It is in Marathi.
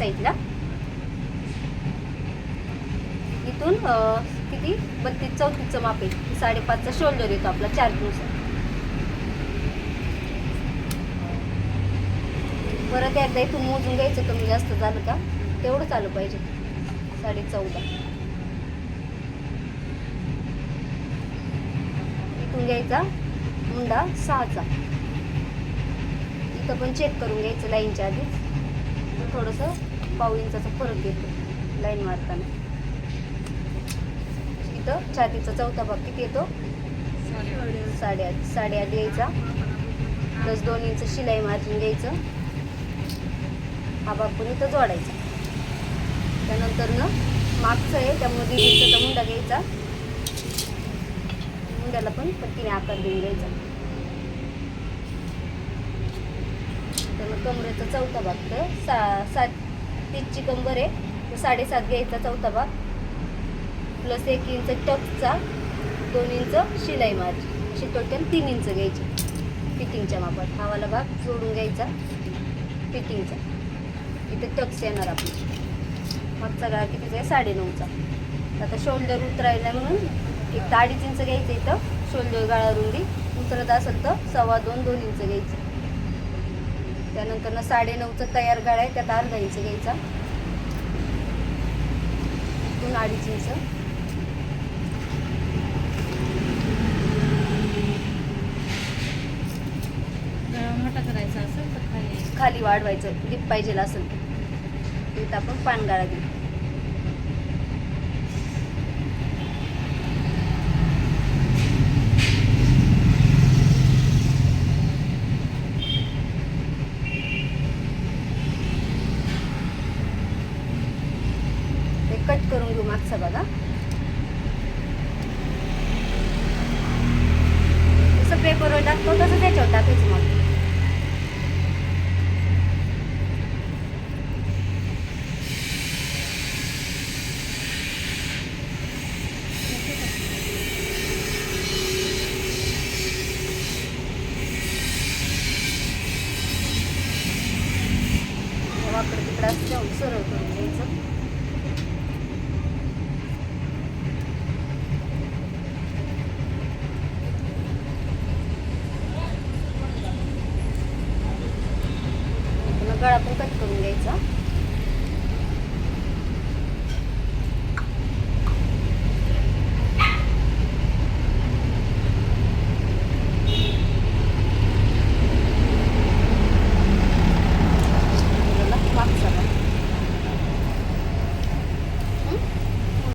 साईडला. इथून किती 32-34चं माप आहे. 5.5चा शोल्डर येतो आपला चार्टनुसार. परत एकदा इथून मोजून घ्यायचं, कमी जास्त झालं का तेवढंच आलं पाहिजे. 14.5 इथून घ्यायचा मुंडा 6चा. इथं पण चेक करून घ्यायचं लाईनच्या आधीच. थोडंसं पाव इंचाचा फरक येतो लाईन मारताना. इथं छातीचा चौथा भाग किती येतो 8.5 यायचा. प्लस 2 इंच शिलाई मार्जिन घ्यायचं. हा भाग पण इथं जोडायचा. त्यानंतर मागचं आहे त्यामुळे 1.5 इंचाचा मुंडा घ्यायचा. मुंड्याला पण पट्टीने आकार देऊन घ्यायचा. त्यामुळे कमरेचा चौथा भाग तर 30ची कंबर आहे तर 7.5 घ्यायचा चौथा भाग. प्लस 1 इंच टक्सचा, 2 इंच शिलाई मार्जिन, अशी टोटल 3 इंच घ्यायची फिटिंगच्या मापात. हा भाग जोडून घ्यायचा फिटिंगचा. इथे टक्स येणार आपली. मागचा गाळा कितीचा आहे 9.5चा. आता शोल्डर उतरायला म्हणून एक 2.5 इंच घ्यायचं. इथं शोल्डर गाळा रुंदी उतरत असेल तर 2.25-2 इंच घ्यायचं. त्यानंतर 9.5चा तयार गाळा आहे त्यात अर्धा इंच घ्यायचा. 2.5 इंच. मोठा करायचा असेल तर खाली वाढवायचं डीप पाहिजे असेल तर. इथं आपण पानगाळा घेऊ. ते कट करून घेऊ मागचा बघा. जसं पेपरवर टाकतो तसं त्याच्यावर टाकायचं. मग वाकडं तिकडं असं ठेवून सरळ करून घ्यायचं.